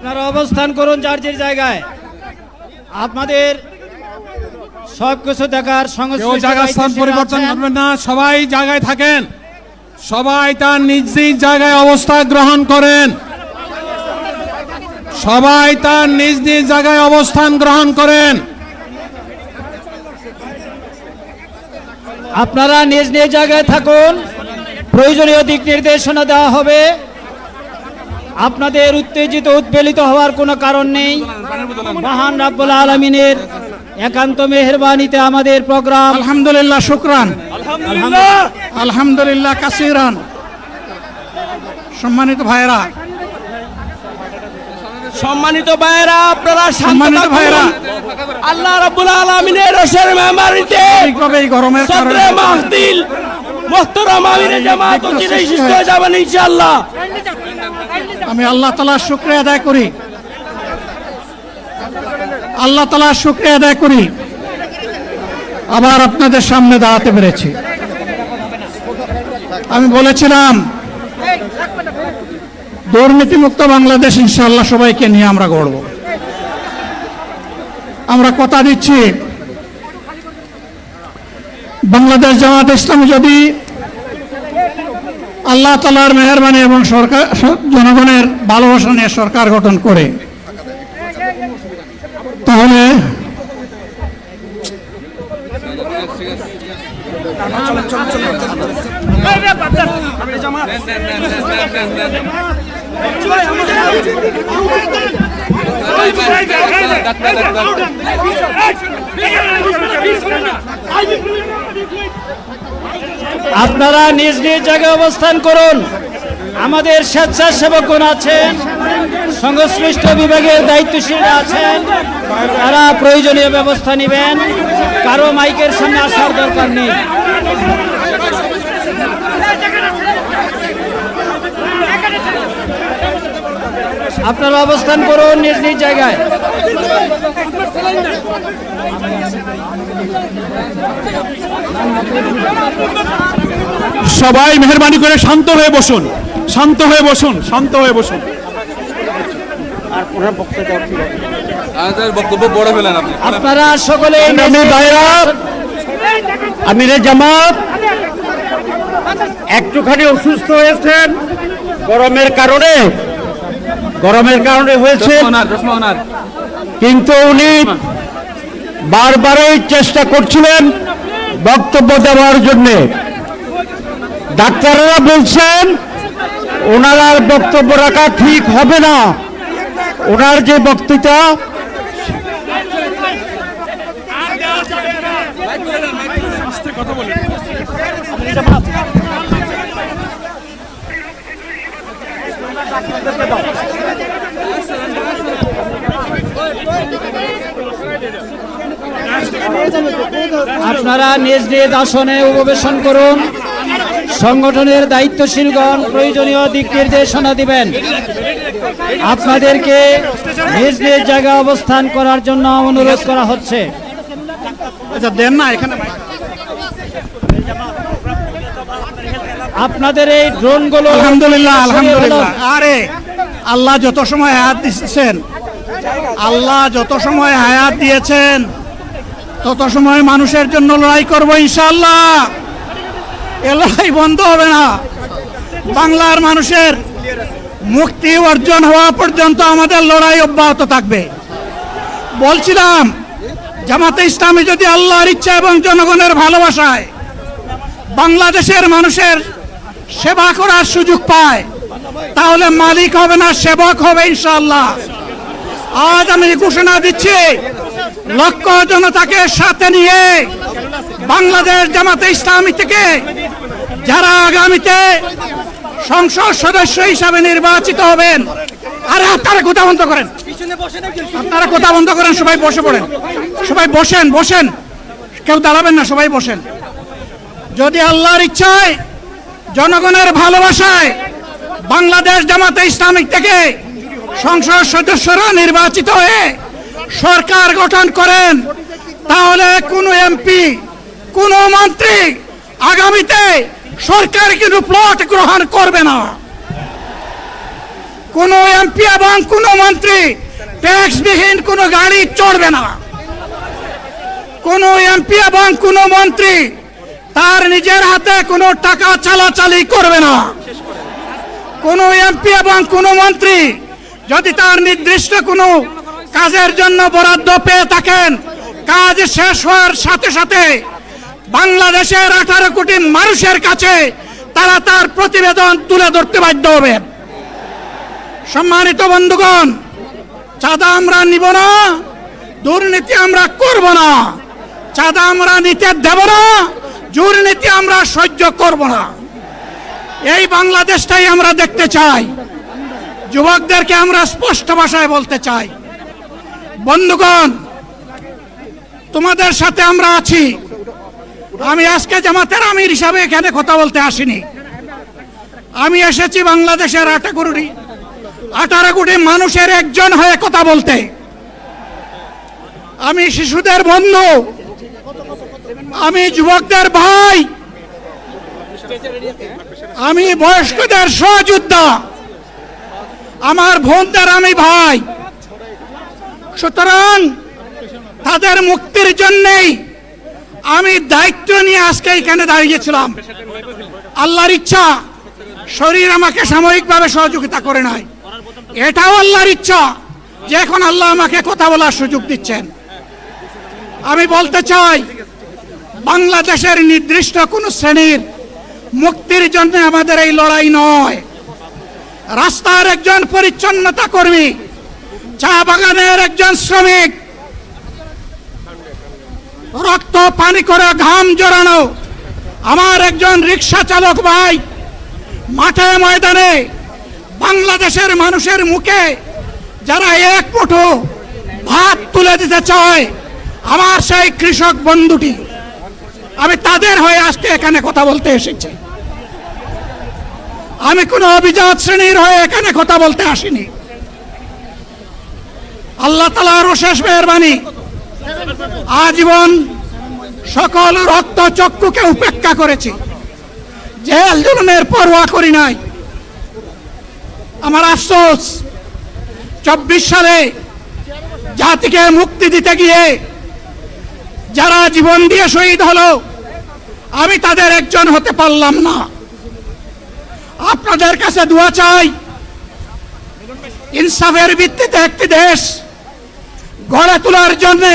আপনারা অবস্থান করুন যার যার জায়গায়। আপনাদের সবকিছু দেখার সংশ্লিষ্ট জায়গা স্থান পরিবর্তন করবেন না, সবাই জায়গায় থাকেন, সবাই তার নিজ নিজ জায়গায় অবস্থান গ্রহণ করেন, সবাই তার নিজ নিজ জায়গায় অবস্থান গ্রহণ করেন। আপনারা নিজ নিজ জায়গায় থাকুন, প্রয়োজনীয় দিক নির্দেশনা দেওয়া হবে। আপনাদের উত্তেজিত উদ্বেলিত হওয়ার কোনো কারণ নেই। মহান রাব্বুল আলামিনের একান্ত মেহেরবানিতে আমাদের প্রোগ্রাম আলহামদুলিল্লাহ, শুকরান, আলহামদুলিল্লাহ কাসিরান। সম্মানিত ভাইরা, আপনারা সম্মানিত ভাইরা, আল্লাহ রাব্বুল আলামিনের রসের মেহমানিতে এই গরমের কারণে মাহফিল মুহতারাম আমিরে জামাত অচিরেই সুস্থ হয়ে যাবেন ইনশাআল্লাহ। আমি আল্লাহ তাআলার শুকরিয়া আদায় করি, আল্লাহ তাআলার শুকরিয়া আদায় করি আবার আপনাদের সামনে দাঁড়াতে পেরেছি। আমি বলেছিলাম দুর্নীতিমুক্ত বাংলাদেশ ইনশাআল্লাহ সবাইকে নিয়ে আমরা গড়ব। আমরা কথা দিচ্ছি, বাংলাদেশ জামাত ইসলামী যদি আল্লাহ তাআলার মেহেরবানি এবং সরকার জনগণের ভালোবাসা নিয়ে সরকার গঠন করে, তাহলে আপনারা নিজ নিজ জায়গায় অবস্থান করুন। আমাদের স্বেচ্ছাসেবকগণ আছেন, সংশ্লিষ্ট বিভাগের দায়িত্বশীলরা আছেন, তারা প্রয়োজনীয় ব্যবস্থা নেবেন। কারো মাইকের সামনে আসার দরকার নেই। আপনারা অবস্থান করুন নিজ নিজ জায়গায়। সবাই মেহেরবানি করে শান্ত হয়ে বসুন, শান্ত হয়ে বসুন, শান্ত হয়ে বসুন। আপনারা সকলে আমিরে জামাত একটুখানি অসুস্থ হয়েছেন গরমের কারণে হয়েছে, কিন্তু উনি বারবারই চেষ্টা করছিলেন বক্তব্য দেওয়ার জন্য। ডাক্তাররা বলছেন ওনার আর বক্তব্য রাখা ঠিক হবে না। ওনার যে বক্তৃতা আপনারা নিজ নিজ আসনে উপবেশন করুন। সংগঠনের দায়িত্বশীলগণ প্রয়োজনীয় দিক নির্দেশনা দিবেন। আপনাদেরকে নিজ নিজ জায়গায় অবস্থান করার জন্য অনুরোধ করা হচ্ছে। দেন না এখানে আপনাদের এই ড্রোনগুলো আলহামদুলিল্লাহ, আলহামদুলিল্লাহ। আরে আল্লাহ যত সময় হায়াত দিয়েছেন, আল্লাহ যত সময় হায়াত দিয়েছেন তত সময় মানুষের জন্য লড়াই করব ইনশাআল্লাহ। এ লড়াই বন্ধ হবে না। বাংলার মানুষের মুক্তি অর্জন হওয়া পর্যন্ত আমাদের লড়াই অব্যাহত থাকবে। বলছিলাম জামাতে ইসলামী যদি আল্লাহর ইচ্ছা এবং জনগণের ভালোবাসায় বাংলাদেশের মানুষের সেবা করার সুযোগ পায়, তাহলে মালিক হবে না, সেবক হবে ইনশাআল্লাহ। আজ আমি ঘোষণা দিচ্ছি, লক্ষ জনতাকে সাথে নিয়ে বাংলাদেশ জামাতে ইসলামী থেকে যারা আগামীতে সংসদ সদস্য হিসাবে নির্বাচিত হবেন, আরে আপনারা কথা বন্ধ করেন, আপনারা কথা বন্ধ করেন, সবাই বসে পড়েন, সবাই বসেন, বসেন, কেউ দাঁড়াবেন না, সবাই বসেন। যদি আল্লাহর ইচ্ছায় জনগণের ভালোবাসায় বাংলাদেশ জামাতে ইসলামী থেকে সংসদ সদস্যরা নির্বাচিত হয়ে সরকার গঠন করেন, তাহলে কোনো এমপি, কোনো মন্ত্রী আগামীতে সরকার কিন্তু প্লট গ্রহণ করবে না। কোনো এমপি এবং কোনো মন্ত্রী ট্যাক্সবিহীন কোনো গাড়ি চড়বে না। কোনো এমপি এবং কোনো মন্ত্রী তার নিজের হাতে কোনো টাকা চালাচালি করবে না। কোনো এমপি এবং কোনো মন্ত্রী যদি তার নির্দিষ্ট কোনো কাজের জন্য বরাদ্দ পেয়ে থাকেন, কাজ শেষ হওয়ার সাথে সাথে বাংলাদেশের 18 কোটি মানুষের কাছে তারা তার প্রতিবেদন তুলে ধরতে বাধ্য হবে। সম্মানিত বন্ধুগণ, চাঁদা আমরা নিব না, দুর্নীতি আমরা করব না। চাঁদা আমরা নিতে দেব না, দুর্নীতি আমরা সহ্য করব না। এই বাংলাদেশটাই আমরা দেখতে চাই। যুবকদেরকে আমরা স্পষ্ট ভাষায় বলতে চাই, বন্ধুগণ, তোমাদের সাথে আমরা আছি। আমি আজকে জামাতের আমির হিসাবে এখানে কথা বলতে আসিনি। আমি এসেছি বাংলাদেশের 18 কোটি মানুষের একজন হয়ে কথা বলতে। আমি শিশুদের বন্ধু, আমি যুবকদের ভাই, আমি বয়স্কদের সহযোদ্ধা, আমার বোনদের আমি ভাই। সুতরাং তাদের মুক্তির জন্যই আমি দায়িত্ব নিয়ে আজকে এখানে দাঁড়িয়েছিলাম। আল্লাহর ইচ্ছা শরীর আমাকে সাময়িকভাবে সহযোগিতা করে নাই, এটাও আল্লাহর ইচ্ছা যে এখন আল্লাহ আমাকে কথা বলার সুযোগ দিচ্ছেন। আমি বলতে চাই, বাংলাদেশের নির্দিষ্ট কোন শ্রেণীর মুক্তির জন্য আমাদের এই লড়াই নয়। রাস্তার একজন পরিচ্ছন্নতা কর্মী, চা বাগানের একজন শ্রমিক, রক্ত পানি করে ঘাম জড়ানো আমার একজন রিক্সা চালক ভাই মাঠে ময়দানে বাংলাদেশের মানুষের মুখে যারা এক মুঠো ভাত তুলে দিতে চায়, আমার সেই কৃষক বন্ধুটি, আমি তাদের হয়ে আজকে এখানে কথা বলতে এসেছি। আমি কোনো অভিজাত শ্রেণীর হয়ে এখানে কথা বলতে আসিনি। আল্লাহ তাআলার অশেষ মেহেরবানি, আজীবন সকল রক্ত চক্ষুকে উপেক্ষা করেছি, জেল জুলুমের পরোয়া করি নাই। আমার আফসোস, 24 সালে জাতিকে মুক্তি দিতে গিয়ে যারা জীবন দিয়ে শহীদ হলো, আমি তাদের একজন হতে পারলাম না। আপনাদের কাছে দোয়া চাই, ইনসাফের ভিত্তিতে একটি দেশ গড়ে তোলার জন্য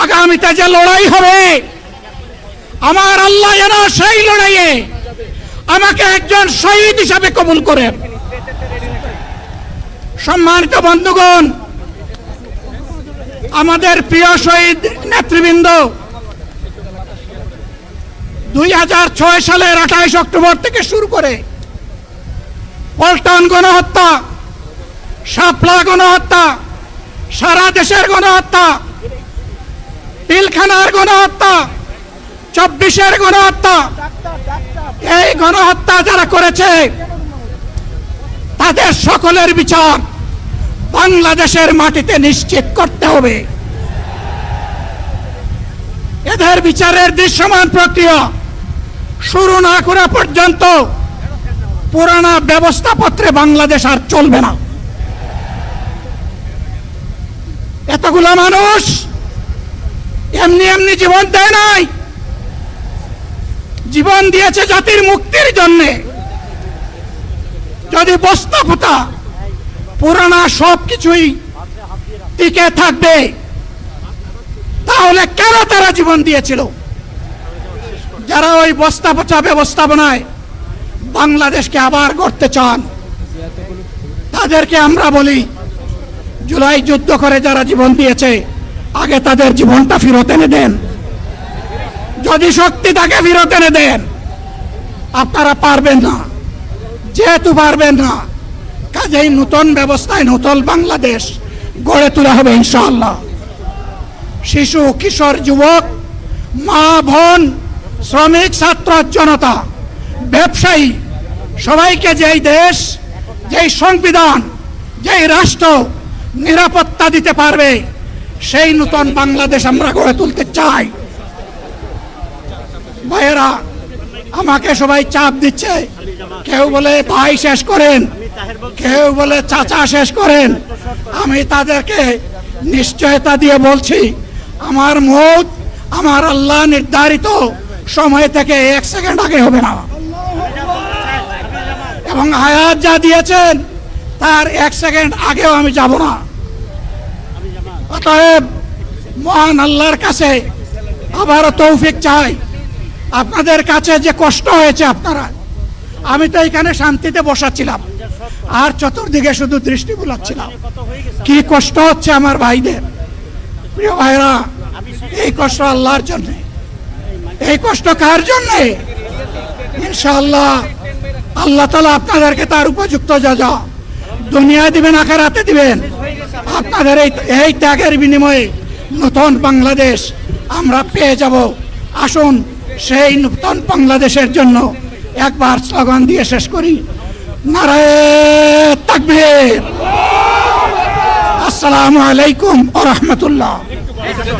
আগামীতে যে লড়াই হবে, আমার আল্লাহ যেন সেই লড়াইয়ে আমাকে একজন শহীদ হিসাবে কবুল করেন। সম্মানিত বন্ধুগণ, আমাদের প্রিয় শহীদ নেতৃবৃন্দ 2006 সালের 28 অক্টোবর থেকে শুরু করে পল্টন গণহত্যা, শাপলা গণহত্যা, সারা দেশের গণহত্যা, পিলখানার গণহত্যা, 24-এর গণহত্যা, এই গণহত্যা যারা করেছে তাদের সকলের বিচার বাংলাদেশের মাটিতে নিশ্চিত করতে হবে। এদের বিচারের দৃশ্যমান প্রক্রিয়া শুরু না করা পর্যন্ত পুরানা ব্যবস্থাপত্রে বাংলাদেশ আর চলবে না। এতগুলো মানুষ এমনি এমনি জীবন দেয় নাই, জীবন দিয়েছে জাতির মুক্তির জন্যে। যদি বস্তাপোতা পুরানা সব কিছুই টিকে থাকবে, তাহলে কেন তারা জীবন দিয়েছিল? যারা ওই বস্তাপচা ব্যবস্থাপনায় বাংলাদেশকে আবার গড়তে চান, তাদেরকে আমরা বলি, জুলাই যুদ্ধ করে যারা জীবন দিয়েছে, আগে তাদের জীবনটা ফেরত এনে দেন। যদি শক্তি থাকে ফেরত এনে দেন। আপনারা পারবেন না, যেহেতু পারবেন না, কাজেই নতুন ব্যবস্থায় নতুন বাংলাদেশ গড়ে তোলা হবে ইনশাআল্লাহ। শিশু, কিশোর, যুবক, মা, বোন, শ্রমিক, ছাত্র, জনতা, ব্যবসায়ী, সবাইকে যেই দেশ, যেই সংবিধান, যেই রাষ্ট্র নিরাপত্তা দিতে পারবে, সেই নতুন বাংলাদেশ আমরা গড়ে তুলতে চাই। ভাইয়েরা, আমাকে সবাই চাপ দিচ্ছে, কেউ বলে ভাই শেষ করেন, কেউ বলে চাচা শেষ করেন। আমি তাদেরকে নিশ্চয়তা দিয়ে বলছি, আমার মৌত আমার আল্লাহ নির্ধারিত সময় থেকে 1 সেকেন্ড আগে হবে না, এবং হায়াত যা দিয়েছেন তার 1 সেকেন্ড আগেও আমি যাব না। অতএব মহান আল্লাহর কাছে আবারও তৌফিক চাই। আপনাদের কাছে যে কষ্ট হয়েছে আপনারা, আমি তো এখানে শান্তিতে বসাচ্ছিলাম আর চতুর্দিকে শুধু দৃষ্টি বুলাচ্ছিলাম, কি কষ্ট হচ্ছে আমার ভাইদের। প্রিয় ভাইরা, এই কষ্ট আল্লাহর জন্য। এই কষ্ট কার জন্য? ইনশাআল্লাহ আল্লাহ তাআলা আপনাদেরকে তার উপযুক্ত যা দুনিয়া দিবেন, আখিরাতে দিবেন। আপনাদের এই ত্যাগের বিনিময়ে নতুন বাংলাদেশ আমরা পেয়ে যাব। আসুন সেই নতুন বাংলাদেশের জন্য একবার স্লোগান দিয়ে শেষ করি, নারায়ে তাকবীর। আসসালামু আলাইকুম ওয়া রাহমাতুল্লাহ।